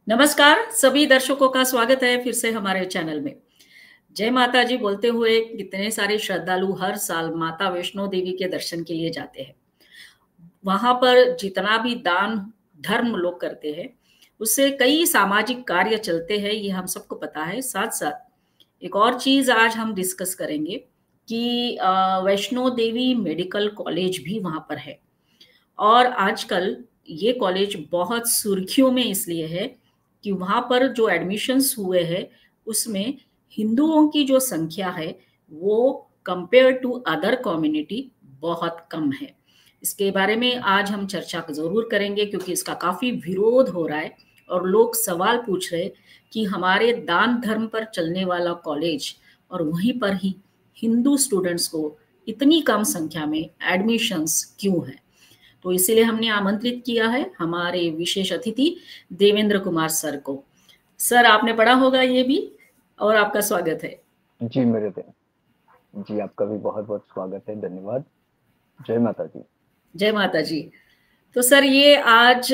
नमस्कार सभी दर्शकों का स्वागत है फिर से हमारे चैनल में। जय माता जी बोलते हुए कितने सारे श्रद्धालु हर साल माता वैष्णो देवी के दर्शन के लिए जाते हैं। वहां पर जितना भी दान धर्म लोग करते हैं, उससे कई सामाजिक कार्य चलते हैं, ये हम सबको पता है। साथ साथ एक और चीज आज हम डिस्कस करेंगे कि वैष्णो देवी मेडिकल कॉलेज भी वहां पर है। और आजकल ये कॉलेज बहुत सुर्खियों में इसलिए है कि वहाँ पर जो एडमिशन्स हुए हैं, उसमें हिंदुओं की जो संख्या है, वो कंपेयर टू अदर कम्युनिटी बहुत कम है। इसके बारे में आज हम चर्चा ज़रूर करेंगे क्योंकि इसका काफ़ी विरोध हो रहा है और लोग सवाल पूछ रहे हैं कि हमारे दान धर्म पर चलने वाला कॉलेज और वहीं पर ही हिंदू स्टूडेंट्स को इतनी कम संख्या में एडमिशन्स क्यों है। तो इसीलिए हमने आमंत्रित किया है हमारे विशेष अतिथि देवेंद्र कुमार सर को। सर आपने पढ़ा होगा ये भी, और आपका स्वागत है। जी मेरे थे जी, आपका भी बहुत बहुत स्वागत है। धन्यवाद। जय माता दी। जय माता जी। तो सर ये आज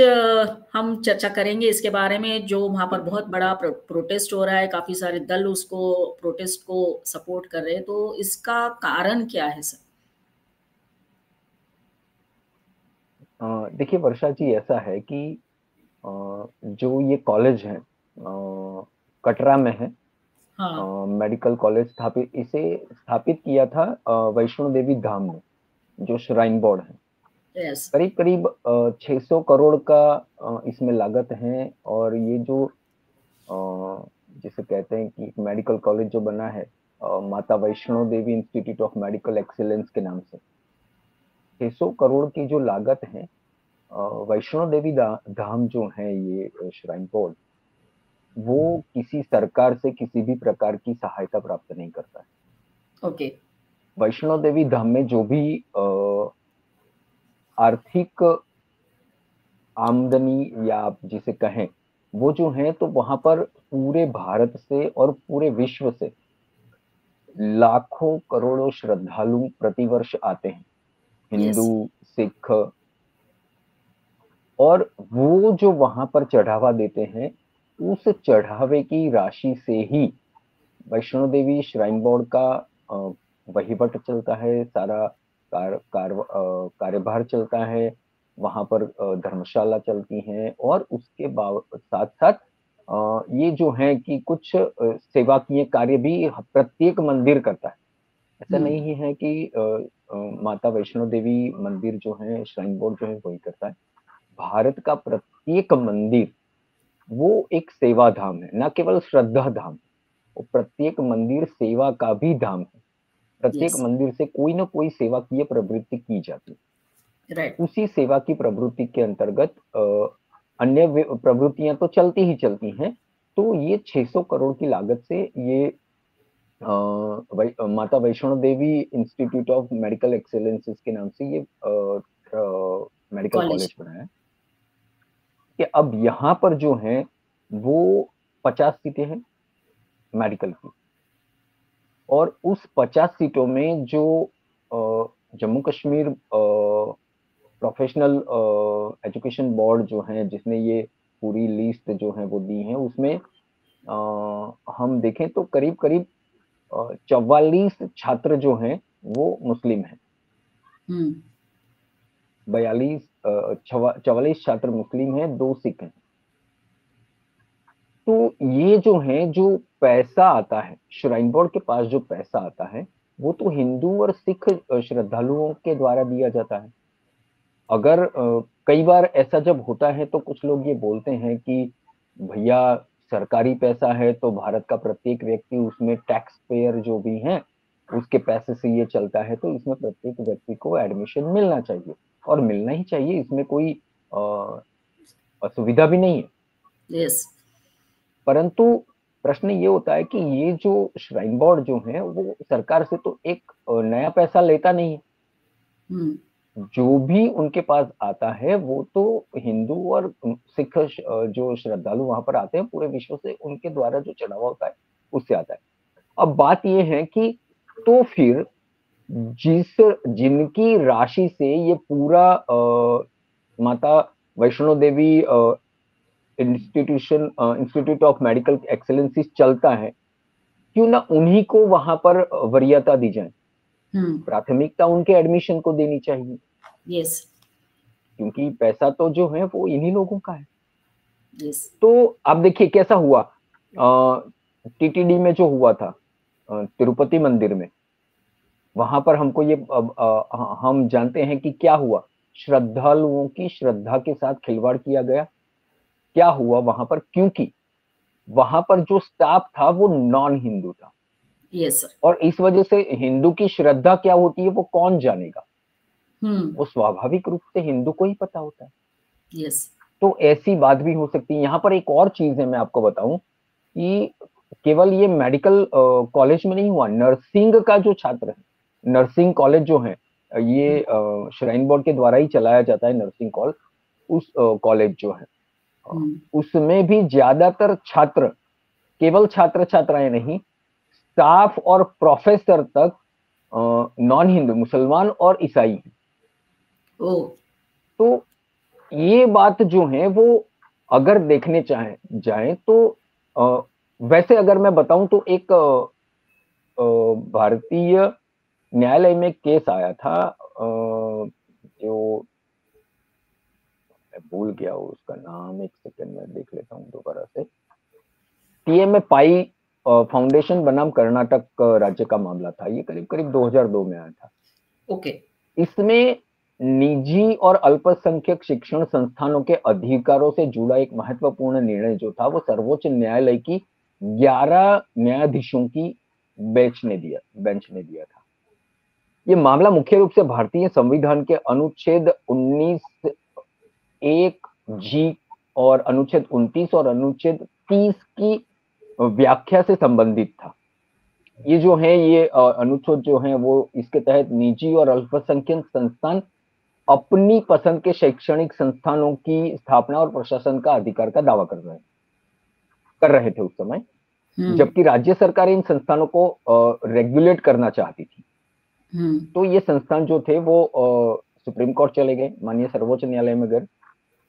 हम चर्चा करेंगे इसके बारे में जो वहाँ पर बहुत बड़ा प्रोटेस्ट हो रहा है, काफी सारे दल उसको प्रोटेस्ट को सपोर्ट कर रहे हैं, तो इसका कारण क्या है सर? देखिए वर्षा जी, ऐसा है कि जो ये कॉलेज है कटरा में है। हाँ। मेडिकल कॉलेज स्थापित किया था वैष्णो देवी धाम में, जो श्राइन बोर्ड है। यस। करीब करीब 600 करोड़ का इसमें लागत है। और ये जो जिसे कहते हैं कि मेडिकल कॉलेज जो बना है माता Vaishno Devi institute of medical excellence के नाम से, 600 करोड़ की जो लागत है। वैष्णो देवी धाम जो है, ये श्राइन बोर्ड, वो किसी सरकार से किसी भी प्रकार की सहायता प्राप्त नहीं करता है। ओके। वैष्णो देवी धाम में जो भी आर्थिक आमदनी या आप जिसे कहें, वो जो है, तो वहां पर पूरे भारत से और पूरे विश्व से लाखों करोड़ों श्रद्धालु प्रतिवर्ष आते हैं, यस। हिंदू, सिख। और वो जो वहां पर चढ़ावा देते हैं, उस चढ़ावे की राशि से ही वैष्णो देवी श्राइन बोर्ड का वहीवट चलता है, सारा कार्यभार चलता है। वहां पर धर्मशाला चलती हैं, और उसके साथ साथ ये जो है कि कुछ सेवाकीय कार्य भी प्रत्येक मंदिर करता है। ऐसा हम्म। नहीं है कि माता वैष्णो देवी मंदिर जो है, श्राइन बोर्ड जो है वही करता है। भारत का प्रत्येक मंदिर वो एक सेवा धाम है, न केवल श्रद्धा धाम। वो प्रत्येक मंदिर सेवा का भी धाम है। प्रत्येक यस। मंदिर से कोई ना कोई सेवा की प्रवृत्ति की जाती राइट। है। उसी सेवा की प्रवृत्ति के अंतर्गत अन्य प्रवृत्तियां तो चलती ही चलती हैं। तो ये 600 करोड़ की लागत से ये माता Vaishno Devi institute of medical एक्सेलेंसेस के नाम से ये मेडिकल कॉलेज। कॉलेज बनाया है। कि अब यहाँ पर जो है वो 50 सीटें हैं मेडिकल की। और उस 50 सीटों में जो Jammu Kashmir professional education board जो है, जिसने ये पूरी लिस्ट जो है वो दी है, उसमें हम देखें तो करीब करीब 44 छात्र जो हैं वो मुस्लिम हैं। हम्म। 44 छात्र मुस्लिम हैं, 2 सिख हैं। तो ये जो है, जो पैसा आता है श्राइन बोर्ड के पास, जो पैसा आता है, वो तो हिंदू और सिख श्रद्धालुओं के द्वारा दिया जाता है। अगर कई बार ऐसा जब होता है तो कुछ लोग ये बोलते हैं कि भैया, सरकारी पैसा है तो भारत का प्रत्येक व्यक्ति उसमें टैक्स पेयर जो भी है, उसके पैसे से ये चलता है, तो इसमें प्रत्येक व्यक्ति को एडमिशन मिलना चाहिए। और मिलना ही चाहिए, इसमें कोई असुविधा भी नहीं है। यस। परंतु प्रश्न ये होता है कि ये जो श्राइन बोर्ड जो है, वो सरकार से तो एक नया पैसा लेता नहीं है। हम्म। जो भी उनके पास आता है, वो तो हिंदू और सिख जो श्रद्धालु वहां पर आते हैं, पूरे विश्व से उनके द्वारा जो चढ़ावा होता है, उससे आता है। अब बात ये है कि तो फिर जिस जिनकी राशि से ये पूरा माता Vaishno Devi institute of medical excellency चलता है, क्यों ना उन्हीं को वहां पर वरीयता दी जाए, प्राथमिकता उनके एडमिशन को देनी चाहिए। यस, क्योंकि पैसा तो जो है वो इन्हीं लोगों का है। यस। तो आप देखिए कैसा हुआ, टीटीडी में जो हुआ था तिरुपति मंदिर में, वहां पर हमको ये हम जानते हैं कि क्या हुआ, श्रद्धालुओं की श्रद्धा के साथ खिलवाड़ किया गया। क्या हुआ वहां पर, क्योंकि वहां पर जो स्टाफ था वो नॉन हिंदू था। Yes sir. और इस वजह से हिंदू की श्रद्धा क्या होती है वो कौन जानेगा, वो स्वाभाविक रूप से हिंदू को ही पता होता है। यस। तो ऐसी बात भी हो सकती है। यहाँ पर एक और चीज है, मैं आपको बताऊं कि केवल ये मेडिकल कॉलेज में नहीं हुआ, नर्सिंग का जो छात्र है, नर्सिंग कॉलेज जो है, ये श्राइन बोर्ड के द्वारा ही चलाया जाता है नर्सिंग कॉलेज। उस कॉलेज जो है उसमें भी ज्यादातर छात्र, केवल छात्र छात्राएं नहीं, स्टाफ और प्रोफेसर तक नॉन हिंदू, मुसलमान और ईसाई हैं। तो ये बात जो है वो अगर देखने चाहे जाए तो वैसे अगर मैं बताऊं तो एक भारतीय न्यायालय में केस आया था, जो मैं भूल गया उसका नाम, एक सेकंड में देख लेता हूँ दोबारा से। टीएमए पाई फाउंडेशन बनाम कर्नाटक राज्य का मामला था, ये करीब करीब 2002 में आया था। ओके। इसमें निजी और अल्पसंख्यक शिक्षण संस्थानों के अधिकारों से जुड़ा एक महत्वपूर्ण निर्णय जो था वो सर्वोच्च न्यायालय की 11 न्यायाधीशों की बेंच ने दिया था। ये मामला मुख्य रूप से भारतीय संविधान के अनुच्छेद 19 एक जी और अनुच्छेद 29 और अनुच्छेद 30 की व्याख्या से संबंधित था। ये जो है ये अनुच्छेद जो है वो इसके तहत निजी और अल्पसंख्यक संस्थान अपनी पसंद के शैक्षणिक संस्थानों की स्थापना और प्रशासन का अधिकार का दावा कर रहे थे उस समय, जबकि राज्य सरकार इन संस्थानों को रेगुलेट करना चाहती थी। तो ये संस्थान जो थे वो सुप्रीम कोर्ट चले गए, माननीय सर्वोच्च न्यायालय में गए।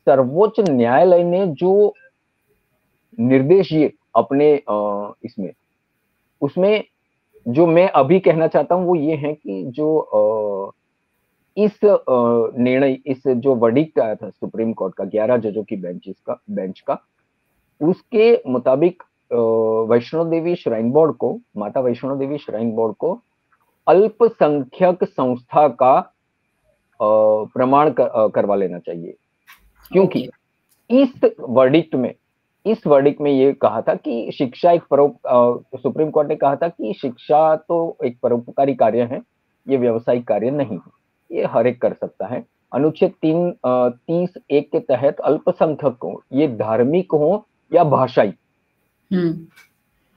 सर्वोच्च न्यायालय ने जो निर्देश ये अपने इसमें, उसमें जो मैं अभी कहना चाहता हूं वो ये है कि जो इस निर्णय, इस जो वर्डिक्ट आया था सुप्रीम कोर्ट का 11 जजों की बेंच का, उसके मुताबिक वैष्णो देवी श्राइन बोर्ड को, माता वैष्णो देवी श्राइन बोर्ड को अल्पसंख्यक संस्था का प्रमाण करवा लेना चाहिए। क्योंकि इस वर्डिक्ट में ये कहा था कि शिक्षा एक सुप्रीम कोर्ट ने कहा था कि शिक्षा तो एक परोपकारी कार्य है, ये व्यवसायिक कार्य नहीं है, ये हर एक कर सकता है। अनुच्छेद 30(1) के तहत अल्पसंख्यक को, ये धार्मिक हो या भाषाई,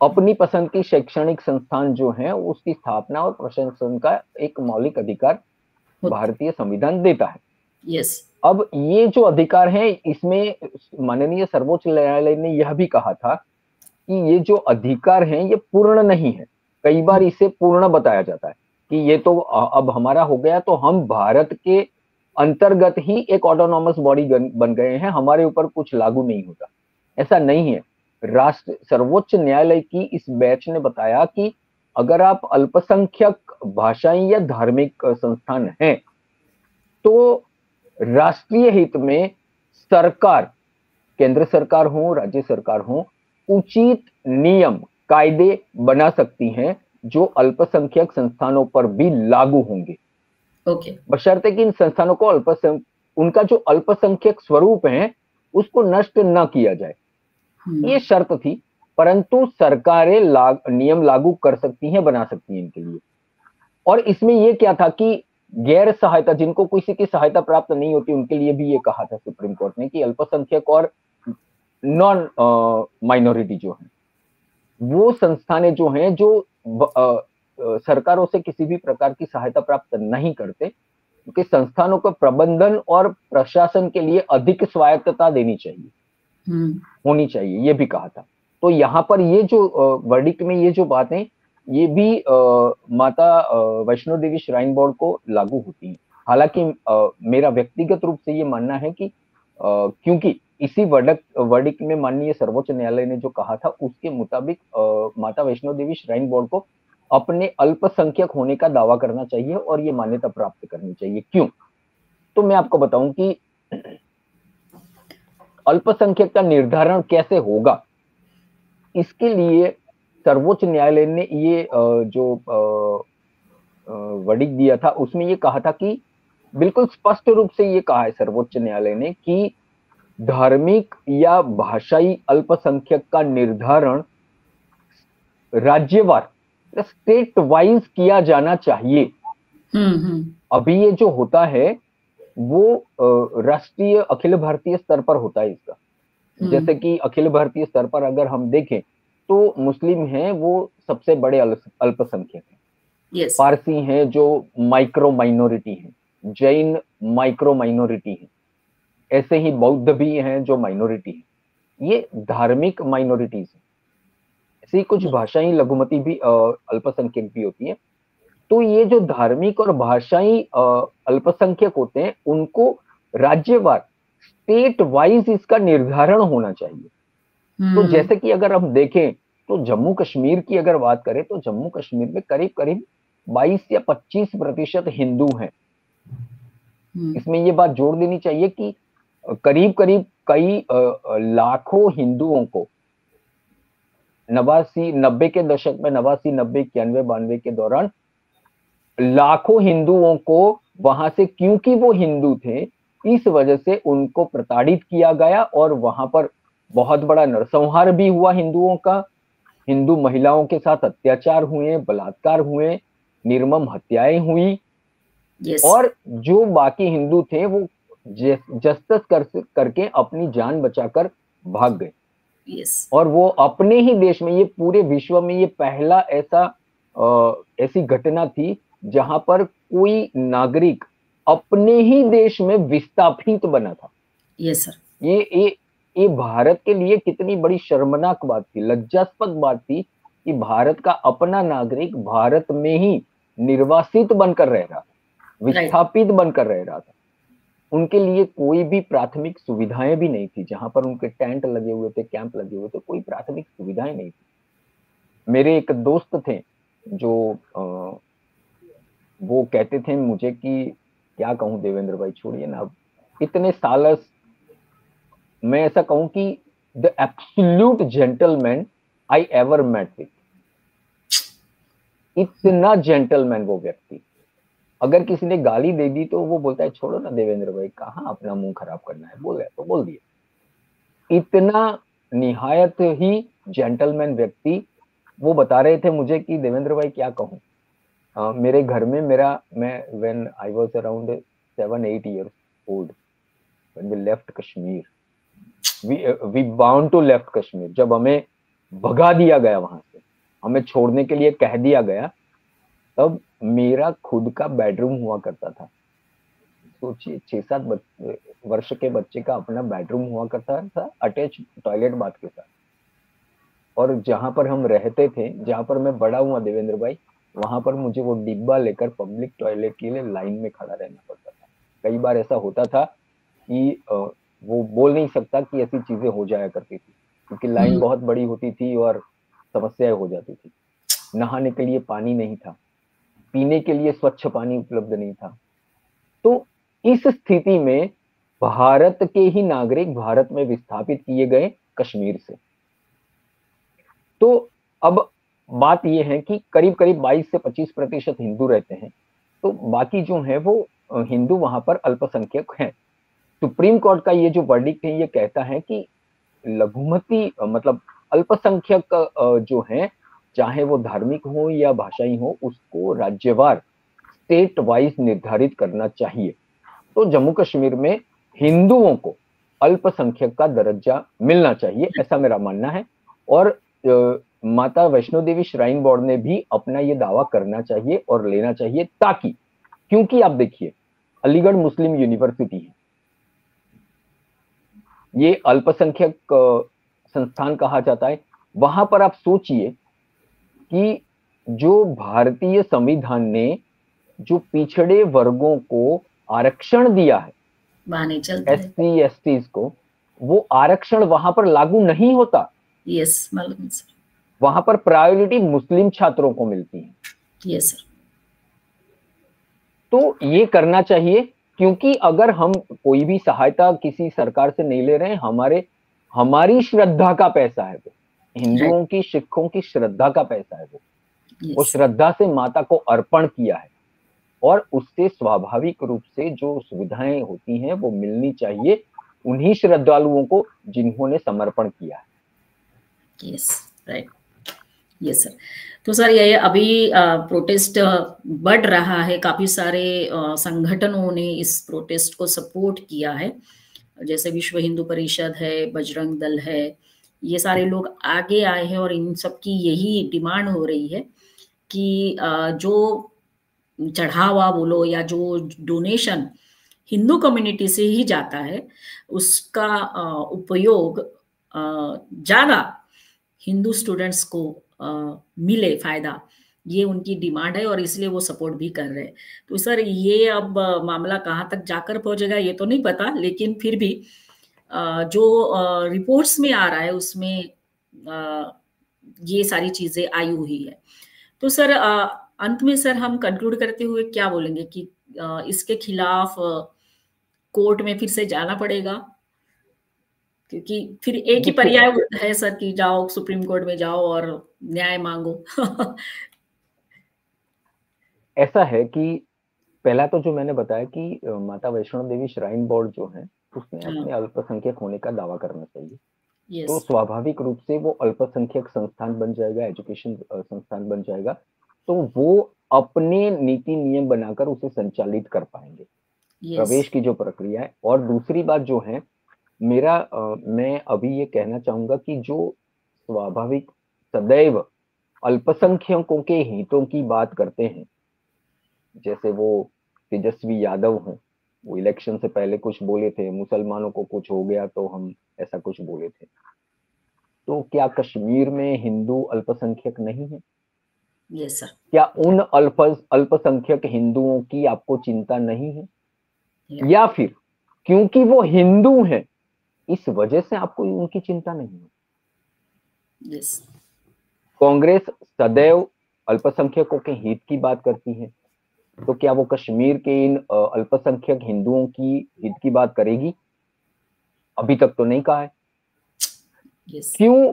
अपनी पसंद की शैक्षणिक संस्थान जो है उसकी स्थापना और प्रशासन का एक मौलिक अधिकार भारतीय संविधान देता है। यस। अब ये जो अधिकार है, इसमें माननीय सर्वोच्च न्यायालय ने यह भी कहा था कि ये जो अधिकार हैं ये पूर्ण नहीं है। कई बार इसे पूर्ण बताया जाता है कि ये तो अब हमारा हो गया, तो हम भारत के अंतर्गत ही एक ऑटोनॉमस बॉडी बन गए हैं, हमारे ऊपर कुछ लागू नहीं होता। ऐसा नहीं है। सर्वोच्च न्यायालय की इस बेंच ने बताया कि अगर आप अल्पसंख्यक भाषाई या धार्मिक संस्थान हैं तो राष्ट्रीय हित में सरकार, केंद्र सरकार हो, राज्य सरकार हो, उचित नियम कायदे बना सकती हैं जो अल्पसंख्यक संस्थानों पर भी लागू होंगे। बशर्ते कि इन संस्थानों को उनका जो अल्पसंख्यक स्वरूप है उसको नष्ट न किया जाए, ये शर्त थी। परंतु सरकारें नियम लागू कर सकती हैं, बना सकती हैं इनके लिए। और इसमें यह क्या था कि गैर सहायता, जिनको किसी की सहायता प्राप्त नहीं होती, उनके लिए भी ये कहा था सुप्रीम कोर्ट ने कि अल्पसंख्यक और नॉन माइनॉरिटी जो है वो संस्थानें जो हैं जो सरकारों से किसी भी प्रकार की सहायता प्राप्त नहीं करते, क्योंकि संस्थानों को प्रबंधन और प्रशासन के लिए अधिक स्वायत्तता देनी चाहिए, होनी चाहिए, ये भी कहा था। तो यहाँ पर ये जो वर्डिक्ट में ये जो बातें, ये भी माता वैष्णो देवी श्राइन बोर्ड को लागू होती है। हालांकि मेरा व्यक्तिगत रूप से ये मानना है कि क्योंकि इसी वर्डिक्ट में माननीय सर्वोच्च न्यायालय ने जो कहा था उसके मुताबिक माता वैष्णो देवी श्राइन बोर्ड को अपने अल्पसंख्यक होने का दावा करना चाहिए और ये मान्यता प्राप्त करनी चाहिए। क्यों? तो मैं आपको बताऊं कि अल्पसंख्यक का निर्धारण कैसे होगा। इसके लिए सर्वोच्च न्यायालय ने ये जो वर्डिक्ट दिया था उसमें ये कहा था कि बिल्कुल स्पष्ट रूप से ये कहा है सर्वोच्च न्यायालय ने कि धार्मिक या भाषाई अल्पसंख्यक का निर्धारण राज्यवार स्टेट वाइज किया जाना चाहिए। अभी ये जो होता है वो राष्ट्रीय अखिल भारतीय स्तर पर होता है इसका। जैसे कि अखिल भारतीय स्तर पर अगर हम देखें तो मुस्लिम हैं वो सबसे बड़े अल्पसंख्यक हैं। yes. पारसी हैं जो माइक्रो माइनॉरिटी हैं, जैन माइक्रो माइनॉरिटी हैं, ऐसे ही बौद्ध भी हैं जो माइनॉरिटी हैं। ये धार्मिक माइनॉरिटीज हैं। ऐसे ही कुछ भाषाई लघुमती भी अल्पसंख्यक भी होती है। तो ये जो धार्मिक और भाषाई अल्पसंख्यक होते हैं उनको राज्यवार स्टेट वाइज इसका निर्धारण होना चाहिए। तो जैसे कि अगर हम देखें तो जम्मू कश्मीर की अगर बात करें तो जम्मू कश्मीर में करीब करीब 22 या 25% हिंदू हैं। इसमें ये बात जोड़ देनी चाहिए कि करीब करीब कई लाखों हिंदुओं को 90 के दशक में 89, 90, 91, 92 के दौरान लाखों हिंदुओं को वहां से, क्योंकि वो हिंदू थे, इस वजह से उनको प्रताड़ित किया गया और वहां पर बहुत बड़ा नरसंहार भी हुआ हिंदुओं का। हिंदू महिलाओं के साथ अत्याचार हुए, बलात्कार हुए, निर्मम हत्याएं हुई। yes. और जो बाकी हिंदू थे वो जस्टिस करके अपनी जान बचाकर भाग गए। yes. और वो अपने ही देश में, ये पूरे विश्व में ये पहला ऐसी घटना थी जहां पर कोई नागरिक अपने ही देश में विस्थापित बना था। yes, sir. ये भारत के लिए कितनी बड़ी शर्मनाक बात थी, लज्जास्पद बात थी कि भारत का अपना नागरिक भारत में ही निर्वासित बनकर रह रहा था, विस्थापित बनकर रह रहा था। उनके लिए कोई भी प्राथमिक सुविधाएं भी नहीं थी। जहां पर उनके टेंट लगे हुए थे, कैंप लगे हुए थे, कोई प्राथमिक सुविधाएं नहीं थी। मेरे एक दोस्त थे जो वो कहते थे मुझे कि क्या कहूं देवेंद्र भाई, छोड़िए ना, अब इतने साल मैं ऐसा कहूं कि the absolute gentleman I ever met with. इतना जेंटलमैन वो व्यक्ति, अगर किसी ने गाली दे दी तो वो बोलता है छोड़ो ना देवेंद्र भाई, कहाँ अपना मुंह खराब करना है, बोल रहे तो बोल दिया। इतना निहायत ही जेंटलमैन व्यक्ति। वो बता रहे थे मुझे कि देवेंद्र भाई क्या कहूं, मेरे घर में मैं when I was around 7-8 years old when we left Kashmir, we bound to left Kashmir, जब हमें भगा दिया गया वहां से, हमें छोड़ने के लिए कह दिया गया, तब मेरा खुद का बेडरूम हुआ करता था। सोचिए 6-7 वर्ष के बच्चे का अपना बेडरूम हुआ करता था, अटैच टॉयलेट बाथ के साथ। और जहां पर हम रहते थे, जहां पर मैं बड़ा हुआ देवेंद्र भाई, वहां पर मुझे वो डिब्बा लेकर पब्लिक टॉयलेट के लिए लाइन में खड़ा रहना पड़ता था। कई बार ऐसा होता था कि वो बोल नहीं सकता कि ऐसी चीजें हो जाया करती थी, क्योंकि लाइन बहुत बड़ी होती थी और समस्याएं हो जाती थी। नहाने के लिए पानी नहीं था, पीने के लिए स्वच्छ पानी उपलब्ध नहीं था। तो इस स्थिति में भारत के ही नागरिक भारत में विस्थापित किए गए कश्मीर से। तो अब बात यह है कि करीब करीब 22 से 25% हिंदू रहते हैं, तो बाकी जो है वो हिंदू वहां पर अल्पसंख्यक हैं। सुप्रीम कोर्ट का ये जो वर्डिक्ट है ये कहता है कि लघुमती मतलब अल्पसंख्यक जो हैं, चाहे वो धार्मिक हो या भाषाई हो, उसको राज्यवार स्टेट वाइज निर्धारित करना चाहिए। तो जम्मू कश्मीर में हिंदुओं को अल्पसंख्यक का दर्जा मिलना चाहिए, ऐसा मेरा मानना है। और माता वैष्णो देवी श्राइन बोर्ड ने भी अपना ये दावा करना चाहिए और लेना चाहिए, ताकि, क्योंकि आप देखिए अलीगढ़ मुस्लिम यूनिवर्सिटी है, ये अल्पसंख्यक संस्थान कहा जाता है। वहां पर आप सोचिए कि जो भारतीय संविधान ने जो पिछड़े वर्गों को आरक्षण दिया है, SC STs को, वो आरक्षण वहां पर लागू नहीं होता। यस, मालूम सर। वहां पर प्रायोरिटी मुस्लिम छात्रों को मिलती है। Yes sir. तो ये करना चाहिए, क्योंकि अगर हम कोई भी सहायता किसी सरकार से नहीं ले रहे हैं, हमारी श्रद्धा का पैसा है वो, हिंदुओं की, सिखों की श्रद्धा का पैसा है वो श्रद्धा से माता को अर्पण किया है, और उससे स्वाभाविक रूप से जो सुविधाएं होती हैं वो मिलनी चाहिए उन्हीं श्रद्धालुओं को जिन्होंने समर्पण किया है। Yes, right. Yes sir. तो सर ये अभी प्रोटेस्ट बढ़ रहा है, काफी सारे संगठनों ने इस प्रोटेस्ट को सपोर्ट किया है, जैसे विश्व हिंदू परिषद है, बजरंग दल है, ये सारे लोग आगे आए हैं और इन सब की यही डिमांड हो रही है कि जो चढ़ावा बोलो या जो डोनेशन हिंदू कम्युनिटी से ही जाता है उसका उपयोग ज्यादा हिंदू स्टूडेंट्स को मिले फायदा, ये उनकी डिमांड है और इसलिए वो सपोर्ट भी कर रहे हैं। तो सर ये अब मामला कहाँ तक जाकर पहुंचेगा ये तो नहीं पता, लेकिन फिर भी जो रिपोर्ट्स में आ रहा है उसमें ये सारी चीजें आई हुई है। तो सर अंत में सर हम कंक्लूड करते हुए क्या बोलेंगे कि इसके खिलाफ कोर्ट में फिर से जाना पड़ेगा, क्योंकि फिर एक ही पर्याय है सर कि जाओ सुप्रीम कोर्ट में जाओ और न्याय मांगो। ऐसा है कि पहला तो जो मैंने बताया कि माता वैष्णो देवी श्राइन बोर्ड जो है उसने अपने अल्पसंख्यक होने का दावा करना चाहिए। तो स्वाभाविक रूप से वो अल्पसंख्यक संस्थान बन जाएगा, एजुकेशन संस्थान बन जाएगा, तो वो अपने नीति नियम बनाकर उसे संचालित कर पाएंगे, प्रवेश की जो प्रक्रिया है। और दूसरी बात जो है मैं अभी ये कहना चाहूंगा कि जो स्वाभाविक सदैव अल्पसंख्यकों के हितों की बात करते हैं, जैसे वो तेजस्वी यादव हों, वो इलेक्शन से पहले कुछ बोले थे, मुसलमानों को कुछ हो गया तो हम ऐसा कुछ बोले थे। तो क्या कश्मीर में हिंदू अल्पसंख्यक नहीं है? Yes sir. क्या उन अल्पसंख्यक हिंदुओं की आपको चिंता नहीं है? या फिर क्योंकि वो हिंदू हैं इस वजह से आपको उनकी चिंता नहीं है? यस। कांग्रेस सदैव अल्पसंख्यकों के हित की बात करती है, तो क्या वो कश्मीर के इन अल्पसंख्यक हिंदुओं की हित की बात करेगी? अभी तक तो नहीं कहा है। क्यों?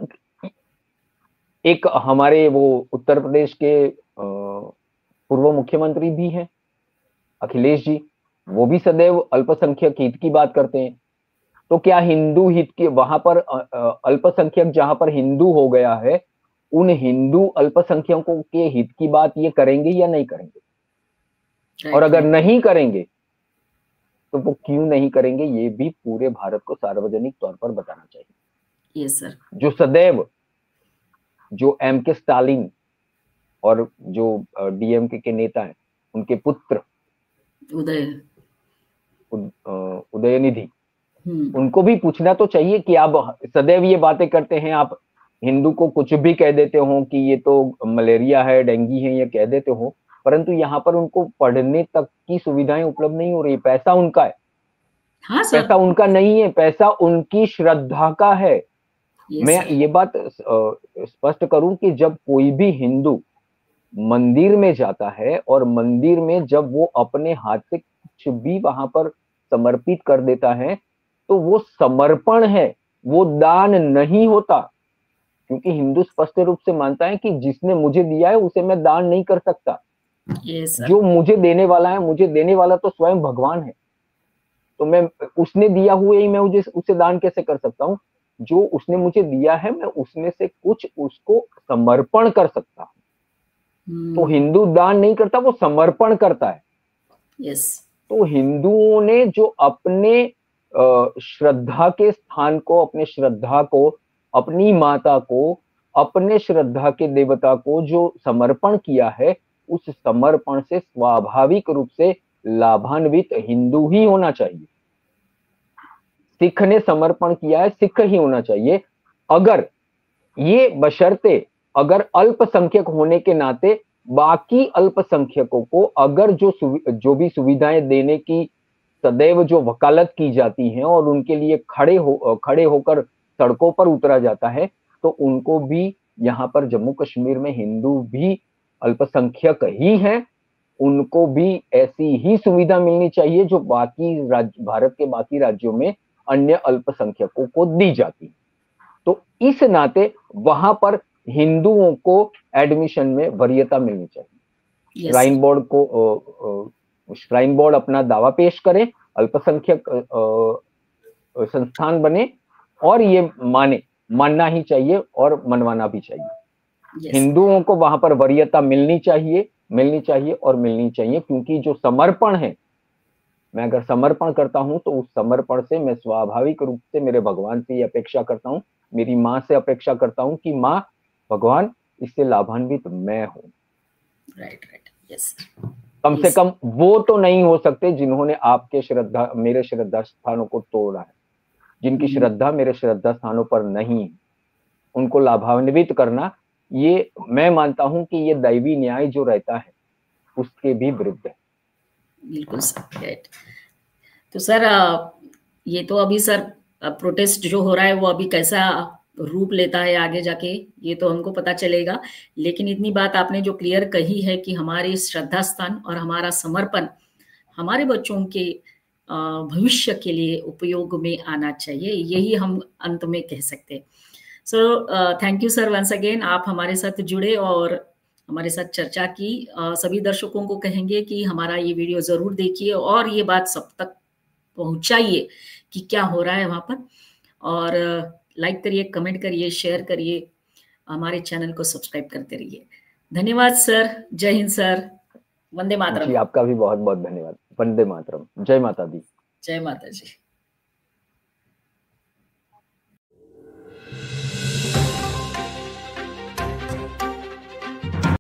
एक हमारे वो उत्तर प्रदेश के पूर्व मुख्यमंत्री भी हैं, अखिलेश जी, वो भी सदैव अल्पसंख्यक हित की बात करते हैं। तो क्या हिंदू हित के वहां पर अल्पसंख्यक जहां पर हिंदू हो गया है, उन हिंदू अल्पसंख्यकों के हित की बात ये करेंगे या नहीं करेंगे? और अगर नहीं करेंगे तो वो क्यों नहीं करेंगे, ये भी पूरे भारत को सार्वजनिक तौर पर बताना चाहिए। Yes sir. जो सदैव जो एम.के. स्टालिन और जो डीएमके के नेता हैं, उनके पुत्र उदयनिधि, उनको भी पूछना तो चाहिए कि आप सदैव ये बातें करते हैं, आप हिंदू को कुछ भी कह देते हो कि ये तो मलेरिया है, डेंगू है, ये कह देते हो, परंतु यहाँ पर उनको पढ़ने तक की सुविधाएं उपलब्ध नहीं हो रही। पैसा उनका है। हाँ सर। पैसा उनका नहीं है, पैसा उनकी श्रद्धा का है। मैं ये बात स्पष्ट करूं कि जब कोई भी हिंदू मंदिर में जाता है और मंदिर में जब वो अपने हाथ से कुछ भी वहां पर समर्पित कर देता है, तो वो समर्पण है, वो दान नहीं होता। क्योंकि हिंदू स्पष्ट रूप से मानता है कि जिसने मुझे दिया है उसे मैं दान नहीं कर सकता। जो मुझे देने वाला है, मुझे देने वाला तो स्वयं भगवान है, तो मैं उसने दिया हुए ही मैं उसे दान कैसे कर सकता हूँ? जो उसने मुझे दिया है मैं उसमें से कुछ उसको समर्पण कर सकता हूँ। तो हिंदू दान नहीं करता, वो समर्पण करता है। यस। तो हिंदुओं ने जो अपने श्रद्धा के स्थान को, अपने श्रद्धा को, अपनी माता को, अपने श्रद्धा के देवता को जो समर्पण किया है, उस समर्पण से स्वाभाविक रूप से लाभान्वित हिंदू ही होना चाहिए। सिख ने समर्पण किया है, सिख ही होना चाहिए। अगर ये बशर्ते अगर अल्पसंख्यक होने के नाते बाकी अल्पसंख्यकों को अगर जो भी सुविधाएं देने की सदैव जो वकालत की जाती है और उनके लिए खड़े होकर सड़कों पर उतरा जाता है, तो उनको भी यहाँ पर जम्मू कश्मीर में हिंदू भी अल्पसंख्यक ही हैं, उनको भी ऐसी ही सुविधा मिलनी चाहिए जो भारत के बाकी राज्यों में अन्य अल्पसंख्यकों को दी जाती है। तो इस नाते वहां पर हिंदुओं को एडमिशन में वरीयता मिलनी चाहिए। श्राइन बोर्ड अपना दावा पेश करे, अल्पसंख्यक संस्थान बने और ये मानना ही चाहिए और मनवाना भी चाहिए। हिंदुओं को वहां पर वरीयता मिलनी चाहिए और मिलनी चाहिए, क्योंकि जो समर्पण है, मैं अगर समर्पण करता हूं तो उस समर्पण से मैं स्वाभाविक रूप से मेरे भगवान से ये अपेक्षा करता हूं, मेरी माँ से अपेक्षा करता हूं कि माँ भगवान इससे लाभान्वित मैं हूं। Right, yes. कम से कम वो तो नहीं हो सकते जिन्होंने मेरे श्रद्धा स्थानों को तोड़ा है, जिनकी श्रद्धा मेरे श्रद्धा स्थानों पर नहीं है, उनको लाभान्वित करना, ये मैं मानता हूं कि ये दैवी न्याय जो रहता है उसके भी विरुद्ध है। बिल्कुल सर, राइट। तो सर ये तो अभी सर प्रोटेस्ट जो हो रहा है वो अभी कैसा रूप लेता है आगे जाके ये तो हमको पता चलेगा, लेकिन इतनी बात आपने जो क्लियर कही है कि हमारी श्रद्धा स्थान और हमारा समर्पण हमारे बच्चों के भविष्य के लिए उपयोग में आना चाहिए, यही हम अंत में कह सकते हैं। So thank you sir once again, आप हमारे साथ जुड़े और हमारे साथ चर्चा की। सभी दर्शकों को कहेंगे कि हमारा ये वीडियो जरूर देखिए और ये बात सब तक पहुंचाइए कि क्या हो रहा है वहां पर, और लाइक करिए, कमेंट करिए, शेयर करिए, हमारे चैनल को सब्सक्राइब करते रहिए। धन्यवाद सर, जय हिंद सर, वंदे मातरम। जी आपका भी बहुत बहुत धन्यवाद। वंदे मातरम, जय माता दी। जय माता जी।